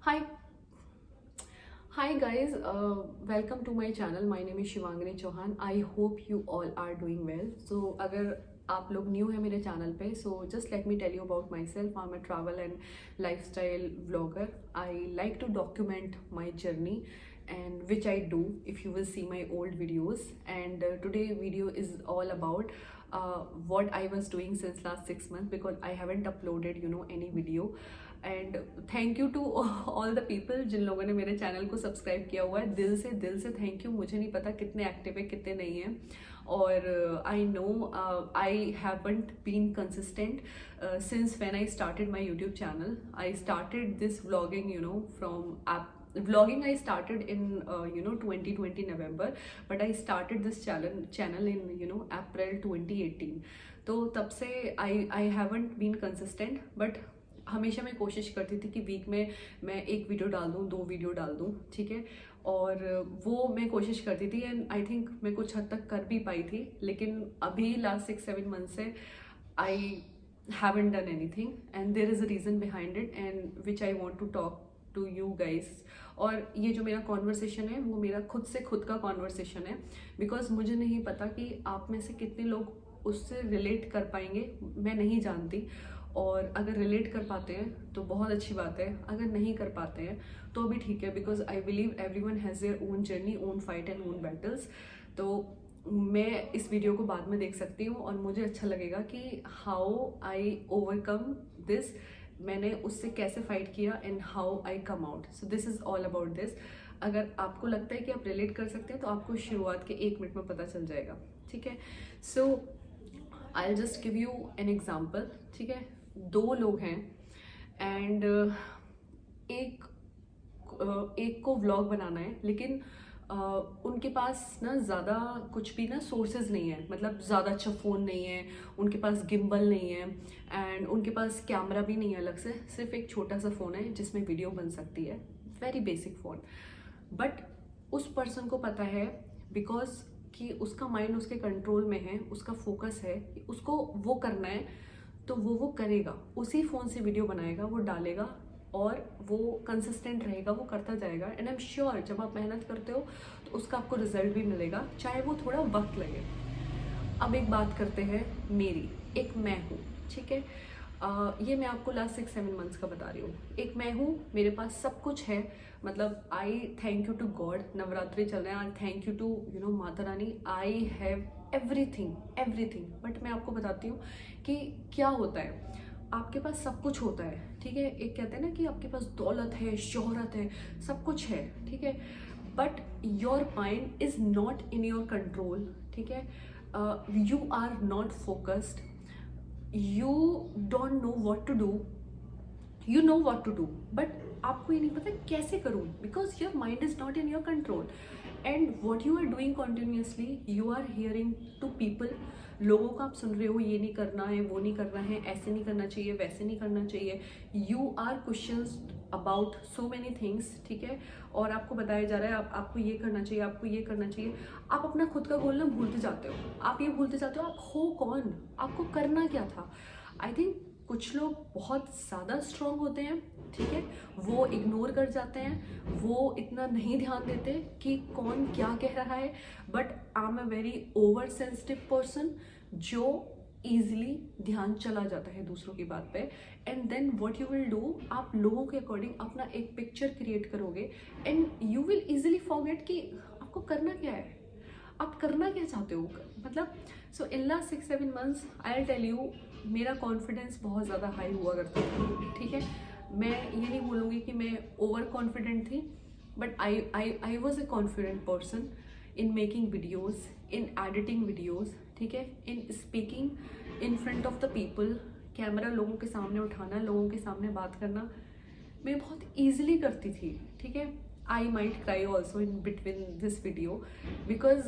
Hi, hi guys. Welcome to my channel. My name is Shivangini Chauhan. I hope you all are doing well. So अगर आप लोग new है मेरे channel पे, so just let me tell you about myself. I'm a travel and lifestyle vlogger. I like to document my journey and which I do if you will see my old videos. And today video is all about what I was doing since last 6 months because I haven't uploaded any video. And thank you to all the people जिन लोगों ने मेरे channel को subscribe किया हुआ है. दिल से थैंक यू. मुझे नहीं पता कितने एक्टिव है कितने नहीं हैं, और I know I haven't been consistent since when I started my YouTube channel. I started this vlogging from vlogging I started in 2020 November, but I started this channel in April 2018. तो तब से I haven't been consistent, but हमेशा मैं कोशिश करती थी कि week में मैं एक वीडियो डाल दूँ, 2 वीडियो डाल दूँ, ठीक है. और वो मैं कोशिश करती थी एंड आई थिंक मैं कुछ हद तक कर भी पाई थी. लेकिन अभी लास्ट 6-7 मंथ से I haven't done anything and there is a reason behind it and which I want to talk to you guys. और ये जो मेरा कॉन्वर्सेशन है वो मेरा खुद से खुद का कॉन्वर्सेशन है, बिकॉज मुझे नहीं पता कि आप में से कितने लोग उससे रिलेट कर पाएंगे, मैं नहीं जानती. और अगर रिलेट कर पाते हैं तो बहुत अच्छी बात है, अगर नहीं कर पाते हैं तो भी ठीक है, because I believe everyone has their own journey, own fight and own battles. तो मैं इस वीडियो को बाद में देख सकती हूँ और मुझे अच्छा लगेगा कि हाउ आई ओवरकम दिस, मैंने उससे कैसे फाइट किया and how I come out. So this is all about this. अगर आपको लगता है कि आप रिलेट कर सकते हैं तो आपको शुरुआत के 1 मिनट में पता चल जाएगा, ठीक है. So I will just give you an example, ठीक है. 2 लोग हैं एंड एक को व्लॉग बनाना है, लेकिन उनके पास ना ज़्यादा कुछ भी ना सोर्सेज नहीं है, मतलब ज़्यादा अच्छा फ़ोन नहीं है, उनके पास गिम्बल नहीं है एंड उनके पास कैमरा भी नहीं है अलग से, सिर्फ एक छोटा सा फ़ोन है जिसमें वीडियो बन सकती है, वेरी बेसिक फ़ोन. बट उस पर्सन को पता है बिकॉज कि उसका माइंड उसके कंट्रोल में है, उसका फोकस है, उसको वो करना है तो वो करेगा, उसी फ़ोन से वीडियो बनाएगा, वो डालेगा और वो कंसिस्टेंट रहेगा, वो करता जाएगा. एंड आई एम श्योर जब आप मेहनत करते हो तो उसका आपको रिजल्ट भी मिलेगा, चाहे वो थोड़ा वक्त लगे. अब एक बात करते हैं मेरी, एक मैं हूँ, ठीक है. ये मैं आपको लास्ट 6-7 मंथ्स का बता रही हूँ. एक मैं हूँ, मेरे पास सब कुछ है, मतलब I thank you to God, Navratri चल रहे हैं, I thank you to Mata Rani, I have everything. But मैं आपको बताती हूँ कि क्या होता है. आपके पास सब कुछ होता है, ठीक है. एक कहते हैं ना कि आपके पास दौलत है, शोहरत है, सब कुछ है, ठीक है. But your mind is not in your control, ठीक है. You are not focused, you don't know what to do, you know what to do but आपको ये नहीं पता कैसे करूँ, because your mind is not in your control. And what you are doing continuously, you are hearing to people, लोगों को आप सुन रहे हो, ये नहीं करना है, वो नहीं करना है, ऐसे नहीं करना चाहिए, वैसे नहीं करना चाहिए. You are questions about so many things, ठीक है. और आपको बताया जा रहा है आपको ये करना चाहिए, आपको ये करना चाहिए. आप अपना खुद का गोल ना भूलते जाते हो. आप ये भूलते जाते हो आप हो कौन, आपको करना क्या था. आई थिंक कुछ लोग बहुत ज़्यादा स्ट्रॉन्ग होते हैं, ठीक है, वो इग्नोर कर जाते हैं, वो इतना नहीं ध्यान देते कि कौन क्या कह रहा है. But I am a very over sensitive person जो ईजिली ध्यान चला जाता है दूसरों की बात पे. And then what you will do, आप लोगों के अकॉर्डिंग अपना एक पिक्चर क्रिएट करोगे and you will easily forget कि आपको करना क्या है, आप करना क्या चाहते हो. मतलब so in last 6-7 months I will tell you, मेरा कॉन्फिडेंस बहुत ज़्यादा हाई हुआ करता था, ठीक है. मैं ये नहीं बोलूँगी कि मैं ओवर कॉन्फिडेंट थी, but I was a confident person in making videos, in editing videos, ठीक है, in speaking in front of the people. Camera लोगों के सामने उठाना, लोगों के सामने बात करना मैं बहुत ईजिली करती थी, ठीक है. I might cry also in between this video because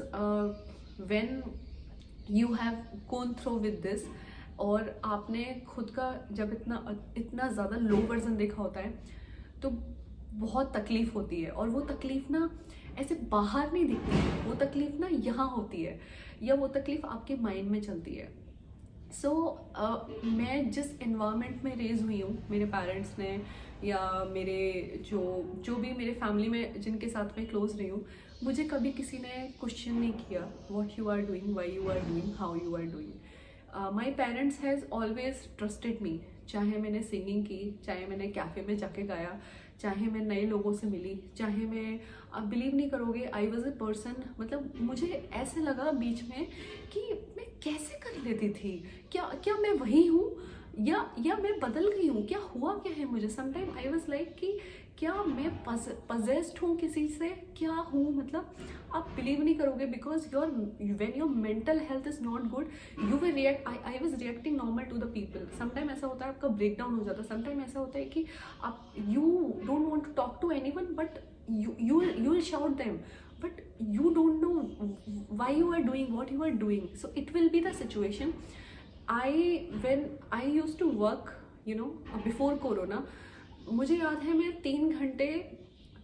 when you have gone through with this और आपने खुद का जब इतना ज़्यादा लो वर्जन देखा होता है तो बहुत तकलीफ़ होती है. और वो तकलीफ़ ना ऐसे बाहर नहीं दिखती है, वो तकलीफ़ ना यहाँ होती है, या वो तकलीफ़ आपके माइंड में चलती है. सो मैं जिस इन्वायरमेंट में रेज हुई हूँ, मेरे पेरेंट्स ने या मेरे जो जो भी मेरे फैमिली में जिनके साथ मैं क्लोज रही हूँ, मुझे कभी किसी ने क्वेश्चन नहीं किया what you are doing, why you are doing, how you are doing. My parents has always trusted me. चाहे मैंने सिंगिंग की, चाहे मैंने कैफ़े में जाके गाया, चाहे मैं नए लोगों से मिली, चाहे मैं, आप बिलीव नहीं करोगे, आई वॉज ए पर्सन, मतलब मुझे ऐसे लगा बीच में कि मैं कैसे कर लेती थी, क्या क्या मैं वही हूँ या मैं बदल गई हूँ, क्या हुआ क्या है मुझे। समटाइम आई वॉज लाइक कि क्या मैं पजेस्ड हूँ किसी से, क्या हूँ, मतलब आप बिलीव नहीं करोगे, because your when your mental health is not good you will react. I was reacting normal to the people. Sometime ऐसा होता है आपका ब्रेक डाउन हो जाता है, समटाइम ऐसा होता है कि आप you don't want to talk to anyone but you will shout them, but you don't know why you are doing what you are doing. So it will be the situation. When I used to work, before corona, मुझे याद है मैं 3 घंटे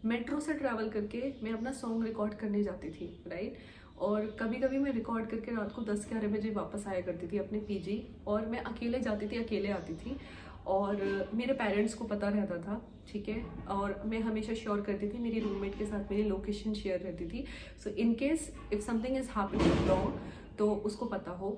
metro से travel करके मैं अपना song record करने जाती थी, राइट। और कभी कभी मैं रिकॉर्ड करके रात को 10-11 बजे वापस आया करती थी अपने पीजी, और मैं अकेले जाती थी, अकेले आती थी, और मेरे पेरेंट्स को पता रहता था, ठीक है। और मैं हमेशा श्योर करती थी, मेरी रूममेट के साथ मेरी लोकेशन शेयर रहती थी, so in case if something is happening wrong तो उसको पता हो,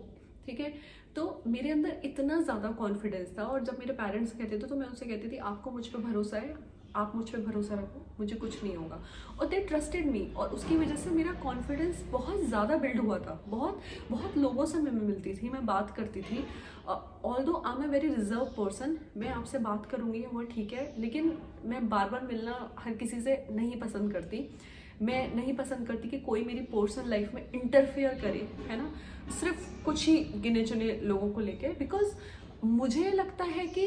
ठीक है। तो मेरे अंदर इतना ज़्यादा कॉन्फिडेंस था, और जब मेरे पेरेंट्स कहते थे तो मैं उनसे कहती थी आपको मुझ पर भरोसा है, आप मुझ पर भरोसा रखो, मुझे कुछ नहीं होगा। और दे ट्रस्टेड मी, और उसकी वजह से मेरा कॉन्फिडेंस बहुत ज़्यादा बिल्ड हुआ था। बहुत बहुत लोगों से मैं मिलती थी, मैं बात करती थी। Although I am a very reserve person, मैं आपसे बात करूँगी वो ठीक है, लेकिन मैं बार बार मिलना हर किसी से नहीं पसंद करती। मैं नहीं पसंद करती कि कोई मेरी पर्सनल लाइफ में इंटरफेयर करे, है ना, सिर्फ कुछ ही गिने चुने लोगों को लेके, बिकॉज मुझे लगता है कि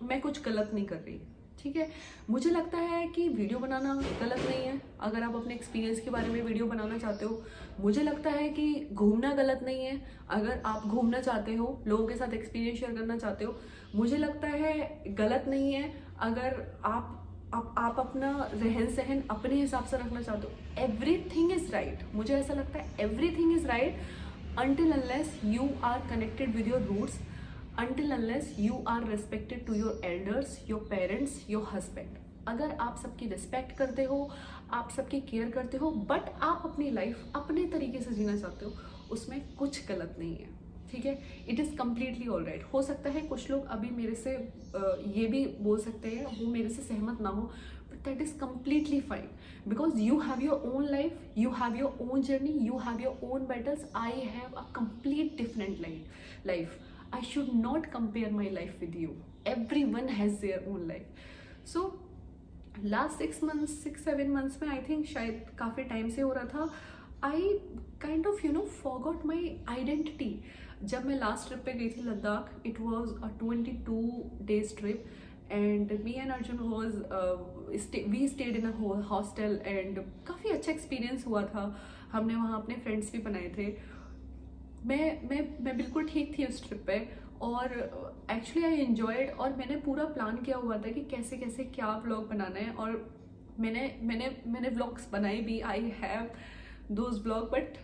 मैं कुछ गलत नहीं कर रही, ठीक है। मुझे लगता है कि वीडियो बनाना गलत नहीं है अगर आप अपने एक्सपीरियंस के बारे में वीडियो बनाना चाहते हो। मुझे लगता है कि घूमना गलत नहीं है अगर आप घूमना चाहते हो, लोगों के साथ एक्सपीरियंस शेयर करना चाहते हो। मुझे लगता है गलत नहीं है अगर आप अपना रहन सहन अपने हिसाब से रखना चाहते हो। एवरीथिंग इज़ राइट, मुझे ऐसा लगता है everything is right until unless you are connected with your roots, until unless you are respected to your elders, your parents, your husband. अगर आप सबकी रिस्पेक्ट करते हो, आप सबकी केयर करते हो, बट आप अपनी लाइफ अपने तरीके से जीना चाहते हो, उसमें कुछ गलत नहीं है, ठीक है। It is completely all right. हो सकता है कुछ लोग अभी मेरे से ये भी बोल सकते हैं, वो मेरे से सहमत ना हो, but that is completely fine because you have your own life, you have your own journey, you have your own battles. I have a complete different life. I should not compare my life with you. Everyone has their own life. So last 6-7 months में I think शायद काफ़ी time से हो रहा था, I kind of forgot my identity. जब मैं last trip पे गई थी Ladakh, it was a 22 days trip and me and Arjun we stayed in a hostel and काफ़ी अच्छा एक्सपीरियंस हुआ था। हमने वहाँ अपने फ्रेंड्स भी बनाए थे। मैं बिल्कुल ठीक थी उस ट्रिप पे, और एक्चुअली आई एन्जॉयड। और मैंने पूरा प्लान किया हुआ था कि कैसे कैसे क्या व्लॉग बनाना है, और मैंने व्लॉग्स बनाए भी। I have those vlog, but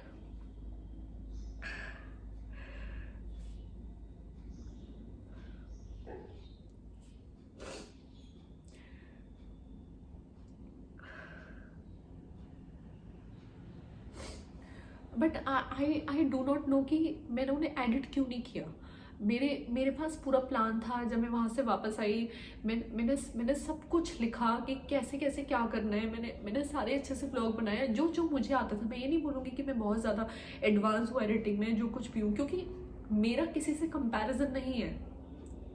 I do not know कि मैंने उन्हें एडिट क्यों नहीं किया। मेरे पास पूरा प्लान था। जब मैं वहाँ से वापस आई, मैंने सब कुछ लिखा कि कैसे कैसे क्या करना है। मैंने सारे अच्छे से व्लॉग बनाया जो मुझे आता था। मैं ये नहीं बोलूँगी कि मैं बहुत ज़्यादा एडवांस हूँ एडिटिंग में, जो कुछ भी हूँ, क्योंकि मेरा किसी से कंपैरिजन नहीं है।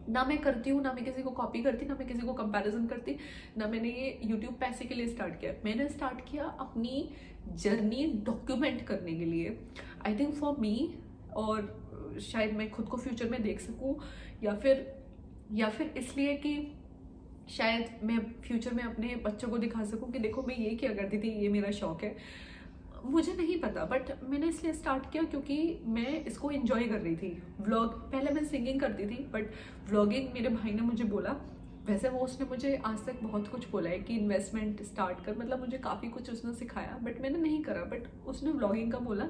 ना मैं करती हूँ, ना मैं किसी को कॉपी करती, ना मैं किसी को कंपैरिजन करती, ना मैंने ये यूट्यूब पैसे के लिए स्टार्ट किया। मैंने स्टार्ट किया अपनी जर्नी डॉक्यूमेंट करने के लिए, आई थिंक फॉर मी, और शायद मैं खुद को फ्यूचर में देख सकूँ, या फिर इसलिए कि शायद मैं फ्यूचर में अपने बच्चों को दिखा सकूँ कि देखो मैं ये क्या करती थी, ये मेरा शौक है। मुझे नहीं पता, बट मैंने इसलिए स्टार्ट किया क्योंकि मैं इसको एंजॉय कर रही थी। व्लॉग, पहले मैं सिंगिंग करती थी, बट व्लॉगिंग मेरे भाई ने मुझे बोला, वैसे उसने मुझे आज तक बहुत कुछ बोला है कि इन्वेस्टमेंट स्टार्ट कर, मतलब मुझे काफ़ी कुछ उसने सिखाया, बट मैंने नहीं करा। बट उसने व्लॉगिंग का बोला,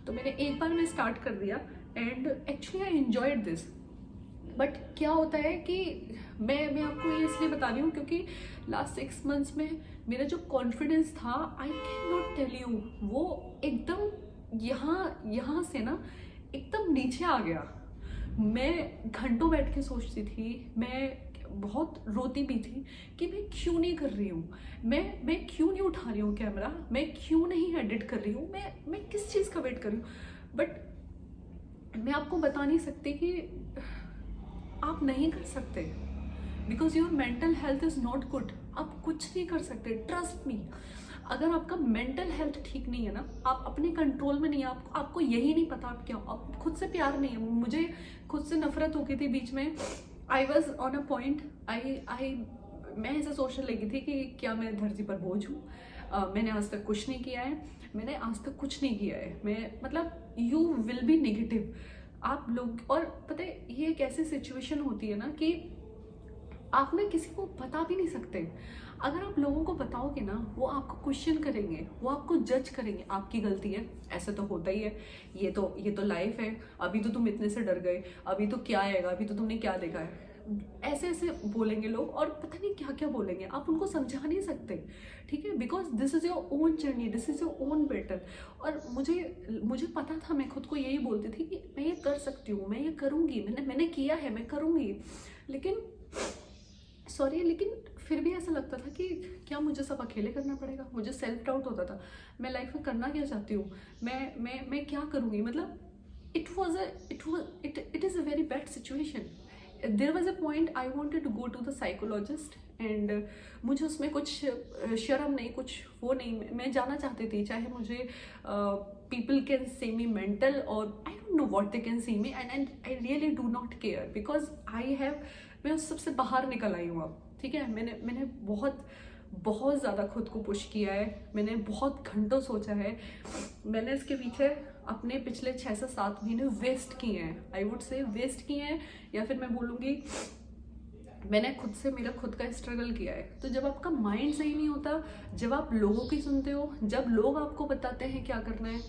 तो मैंने एक बार में स्टार्ट कर दिया and actually I enjoyed this. But क्या होता है कि मैं आपको ये इसलिए बता रही हूँ क्योंकि लास्ट 6 मंथ्स में मेरा जो कॉन्फिडेंस था, I can not tell you, वो एकदम यहाँ से ना एकदम नीचे आ गया। मैं घंटों बैठ के सोचती थी, मैं बहुत रोती भी थी कि मैं क्यों नहीं कर रही हूँ, मैं क्यों नहीं उठा रही हूँ कैमरा, मैं क्यों नहीं एडिट कर रही हूँ, मैं किस चीज़ का वेट कर रही हूँ। बट मैं आपको बता नहीं सकती कि आप नहीं कर सकते, because your mental health is not good. आप कुछ नहीं कर सकते, ट्रस्ट मी। अगर आपका मेंटल हेल्थ ठीक नहीं है ना, आप अपने कंट्रोल में नहीं है, आपको यही नहीं पता आप क्या, आप खुद से प्यार नहीं है। मुझे खुद से नफरत हो गई थी बीच में। I was on a point, मैं ऐसा सोचने लगी थी कि क्या मैं धरती पर बोझ हूँ, मैंने आज तक कुछ नहीं किया है, मैंने आज तक कुछ नहीं किया है, मैं मतलब यू विल बी नेगेटिव आप लोग। और पता है ये एक ऐसी सिचुएशन होती है ना कि आप ना किसी को बता भी नहीं सकते। अगर आप लोगों को बताओगे ना, वो आपको क्वेश्चन करेंगे, वो आपको जज करेंगे, आपकी गलती है, ऐसे तो होता ही है, ये तो लाइफ है, अभी तो तुम इतने से डर गए, अभी तो क्या आएगा, अभी तो तुमने क्या देखा है, ऐसे ऐसे बोलेंगे लोग और पता नहीं क्या क्या बोलेंगे, आप उनको समझा नहीं सकते, ठीक है, because this is your own journey, this is your own battle. और मुझे पता था, मैं खुद को यही बोलती थी कि मैं ये कर सकती हूँ, मैं ये करूँगी, मैंने किया है, मैं करूँगी। लेकिन फिर भी ऐसा लगता था कि क्या मुझे सब अकेले करना पड़ेगा, मुझे सेल्फ डाउट होता था, मैं लाइफ में करना क्या चाहती हूँ, मैं क्या करूँगी, मतलब it is a very bad situation. There was a point I wanted to go to the psychologist and मुझे उसमें कुछ शर्म नहीं, कुछ वो नहीं, मैं जाना चाहती थी, चाहे मुझे people can say me mental or I don't know what they can say me and I really do not care because मैं उस सबसे बाहर निकल आई हूँ अब, ठीक है। मैंने बहुत ज़्यादा खुद को पुश किया है, मैंने बहुत घंटों सोचा है, मैंने इसके पीछे अपने पिछले 6 से 7 महीने वेस्ट किए हैं, आई वुड से वेस्ट किए हैं, या फिर मैं बोलूँगी मैंने मेरा खुद का स्ट्रगल किया है। तो जब आपका माइंड सही नहीं होता, जब आप लोगों की सुनते हो, जब लोग आपको बताते हैं क्या करना है,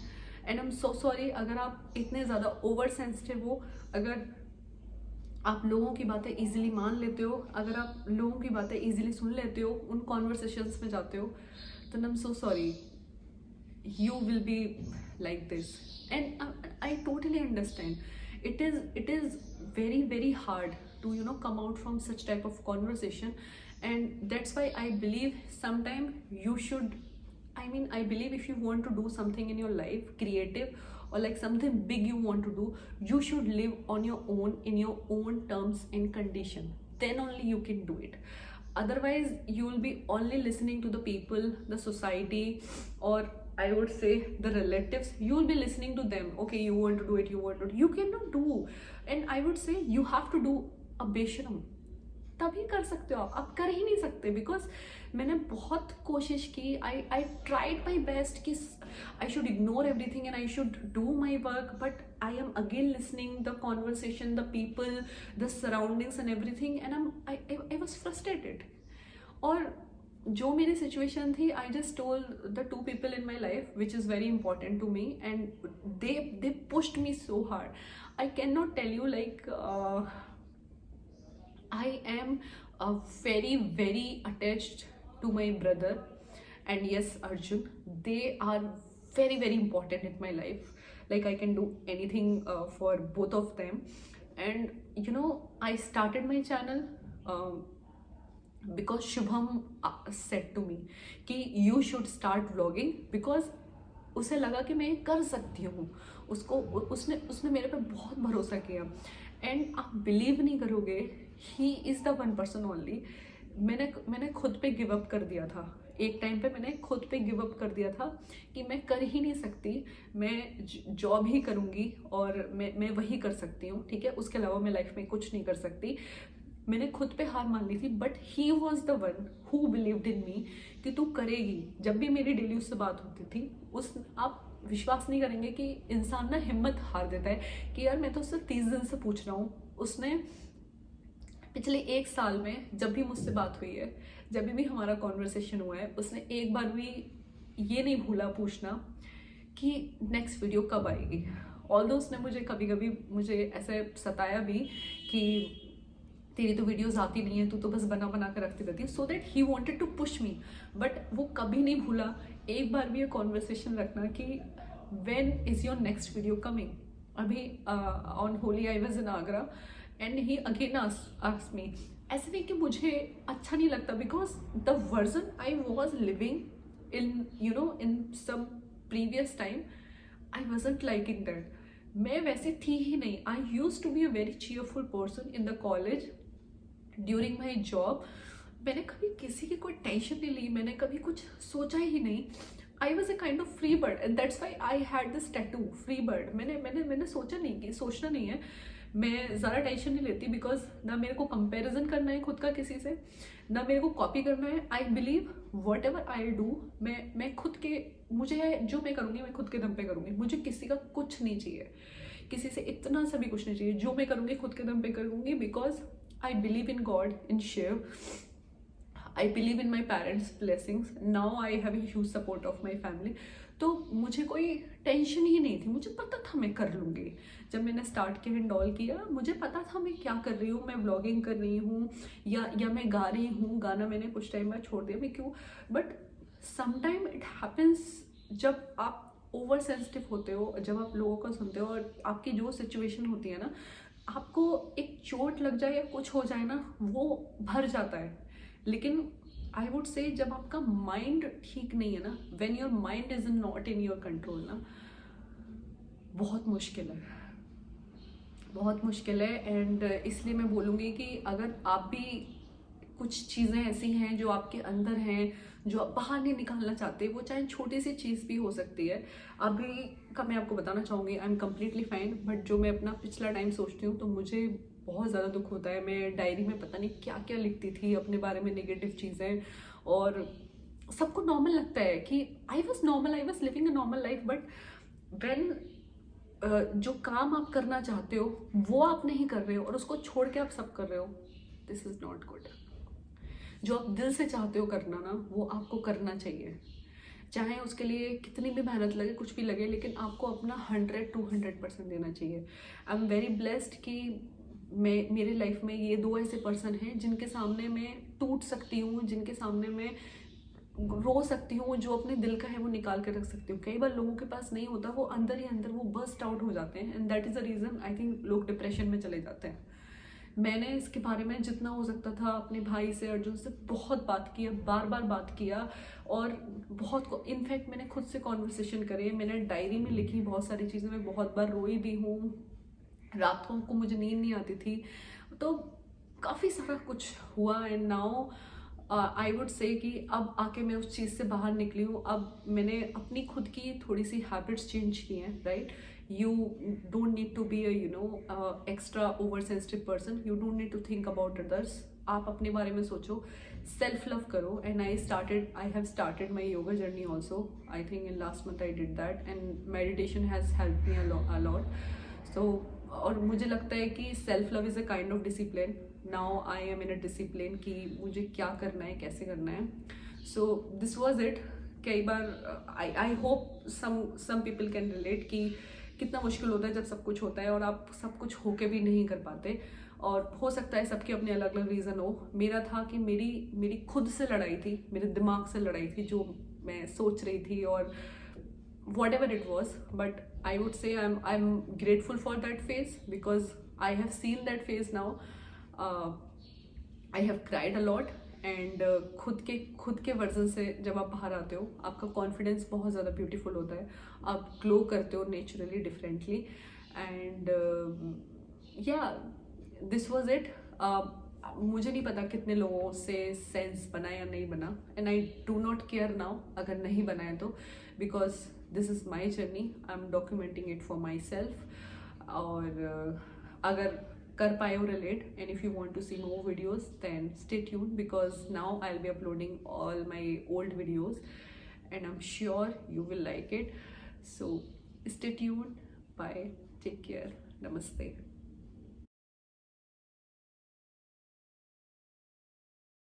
and I am so sorry अगर आप इतने ज़्यादा ओवर सेंसिटिव हो, अगर आप लोगों की बातें इजीली मान लेते हो, अगर आप लोगों की बातें इजीली सुन लेते हो, उन कॉन्वर्सेशंस में जाते हो, तो I am so sorry, you will be like this and I totally understand it is very hard to come out from such type of conversation, and that's why I believe sometime you should, I believe if you want to do something in your life creative or like something big you want to do, you should live on your own in your own terms and condition, then only you can do it. Otherwise you will be only listening to the people, the society, or I would say the relatives. You will be listening to them, okay, you want to do it, you cannot do, and I would say you have to do a बेशरम, तभी कर सकते हो आप कर ही नहीं सकते, because मैंने बहुत कोशिश की, आई ट्राइड माई बेस्ट कि I should ignore everything and I should do my work, but I M again listening the conversation, the people, the surroundings and everything, and I was frustrated. और जो मेरी situation थी, I just told the 2 people in my life which is very important to me, and they pushed me so hard. I cannot tell you, like I am very attached to my brother and yes Arjun, they are very important in my life, like I can do anything for both of them. And I started my channel because Shubham said to me कि you should start vlogging, because उसे लगा कि मैं कर सकती हूँ, उसने मेरे पे बहुत भरोसा किया, एंड आप बिलीव नहीं करोगे, he is the 1 person only। मैंने खुद पे गिव अप कर दिया था, एक टाइम पे मैंने खुद पे गिव अप कर दिया था कि मैं कर ही नहीं सकती, मैं जॉब ही करूँगी और मैं वही कर सकती हूँ, ठीक है, उसके अलावा मैं लाइफ में कुछ नहीं कर सकती। मैंने खुद पे हार मान ली थी, but he was the 1 who believed in me कि तू करेगी। जब भी मेरी डेली उससे बात होती थी, आप विश्वास नहीं करेंगे कि इंसान ना हिम्मत हार देता है कि यार मैं तो उससे 30 दिन से पूछ रहा हूँ। उसने पिछले 1 साल में जब भी मुझसे बात हुई है, जब भी हमारा कॉन्वर्सेशन हुआ है, उसने एक बार भी ये नहीं भूला पूछना कि नेक्स्ट वीडियो कब आएगी। ऑल्दो उसने मुझे कभी कभी मुझे ऐसे सताया भी कि तेरी तो वीडियोस आती नहीं है, तू तो बस बना बना कर रखती रहती है, so that he wanted to push me. But वो कभी नहीं भूला एक बार भी ये कॉन्वर्सेशन रखना कि when is your next video coming. अभी on Holi I was in Agra and he again asked me. ऐसे नहीं कि मुझे अच्छा नहीं लगता, because the version I was living in in some previous time I wasn't liking that. मैं वैसे थी ही नहीं। I use to be a very cheerful person in the college during my job. मैंने कभी किसी की कोई टेंशन नहीं ली, मैंने कभी कुछ सोचा ही नहीं। I was a kind of free bird and that's why I had this tattoo, free bird. मैंने सोचा नहीं कि सोचना नहीं है, मैं ज़्यादा टेंशन नहीं लेती, बिकॉज ना मेरे को कंपैरिजन करना है खुद का किसी से, ना मेरे को कॉपी करना है। I believe what ever I do, मैं खुद के, मुझे जो मैं करूँगी मैं खुद के दम पे करूँगी। मुझे किसी का कुछ नहीं चाहिए, किसी से इतना सा भी कुछ नहीं चाहिए। जो मैं करूँगी खुद के दम पे करूँगी, because I believe in God, in Shiv. I believe in my parents' blessings. Now I have a huge support of my family. तो मुझे कोई टेंशन ही नहीं थी, मुझे पता था मैं कर लूँगी। जब मैंने स्टार्ट किया एंड ऑल किया, मुझे पता था मैं क्या कर रही हूँ। मैं व्लॉगिंग कर रही हूँ या मैं गा रही हूँ। गाना मैंने कुछ टाइम बाद छोड़ दिया, मैं क्यों, बट समटाइम इट हैपन्स जब आप ओवर सेंसिटिव होते हो, जब आप लोगों का सुनते हो और आपकी जो सिचुएशन होती है ना, आपको एक चोट लग जाए या कुछ हो जाए ना, वो भर जाता है। लेकिन आई वुड से जब आपका माइंड ठीक नहीं है ना, when your mind is not in your control ना, बहुत मुश्किल है, बहुत मुश्किल है। एंड इसलिए मैं बोलूँगी कि अगर आप भी कुछ चीज़ें ऐसी हैं जो आपके अंदर हैं, जो आप बाहर नहीं निकालना चाहते, वो चाहे छोटी सी चीज़ भी हो सकती है। अभी का मैं आपको बताना चाहूँगी, I am completely fine, but जो मैं अपना पिछला टाइम सोचती हूँ तो मुझे बहुत ज़्यादा दुख होता है। मैं डायरी में पता नहीं क्या क्या लिखती थी अपने बारे में, नेगेटिव चीज़ें, और सबको नॉर्मल लगता है कि I was normal, I was living a normal life. But when जो काम आप करना चाहते हो वो आप नहीं कर रहे हो और उसको छोड़ के आप सब कर रहे हो, दिस इज़ नॉट गुड। जो आप दिल से चाहते हो करना ना, वो आपको करना चाहिए, चाहे उसके लिए कितनी भी मेहनत लगे, कुछ भी लगे, लेकिन आपको अपना 100-200% देना चाहिए। आई एम वेरी ब्लेस्ड कि मेरे लाइफ में ये दो ऐसे पर्सन हैं जिनके सामने मैं टूट सकती हूँ, जिनके सामने मैं रो सकती हूँ, जो अपने दिल का है वो निकाल कर रख सकती हूँ। कई बार लोगों के पास नहीं होता, वो अंदर ही अंदर वो बर्स्ट आउट हो जाते हैं, and that is the reason I think लोग डिप्रेशन में चले जाते हैं। मैंने इसके बारे में जितना हो सकता था अपने भाई से, अर्जुन से बहुत बात किया, बार बार बात किया, और बहुत इनफैक्ट मैंने खुद से कॉन्वर्सेशन करे, मैंने डायरी में लिखी बहुत सारी चीज़ें, मैं बहुत बार रोई भी हूँ, रातों को मुझे नींद नहीं आती थी, तो काफ़ी सारा कुछ हुआ। And now I would say कि अब आके मैं उस चीज़ से बाहर निकली हूँ। अब मैंने अपनी खुद की थोड़ी सी हैबिट्स चेंज की हैं, right. You don't need to be a extra over sensitive person. You don't need to think about others. आप अपने बारे में सोचो, सेल्फ लव करो। And I have started my yoga journey also. I think in last month I did that, and meditation has help me a lot. So और मुझे लगता है कि self love is a kind of discipline. Now I am in a discipline कि मुझे क्या करना है, कैसे करना है। So this was it. कई बार I hope some people can relate कि कितना मुश्किल होता है जब सब कुछ होता है और आप सब कुछ होके भी नहीं कर पाते। और हो सकता है सबके अपने अलग अलग रीज़न हो। मेरा था कि मेरी खुद से लड़ाई थी, मेरे दिमाग से लड़ाई थी, जो मैं सोच रही थी, और what ever it was. But I would say I am grateful for that phase, because I have seen that phase now. I have cried a lot, and खुद के वर्जन से जब आप बाहर आते हो, आपका कॉन्फिडेंस बहुत ज़्यादा ब्यूटीफुल होता है, आप ग्लो करते हो नेचुरली, डिफरेंटली। एंड या दिस वॉज इट। मुझे नहीं पता कितने लोगों से सेंस बना या नहीं बना, and I do not care now अगर नहीं बनाए तो, because this is my journey, I am documenting it for my self. और अगर कर पाए हो relate, and if you want to see more videos then stay tuned, because now I'll be uploading all my old videos and I'm sure you will like it. So stay tuned. Bye, take care, namaste.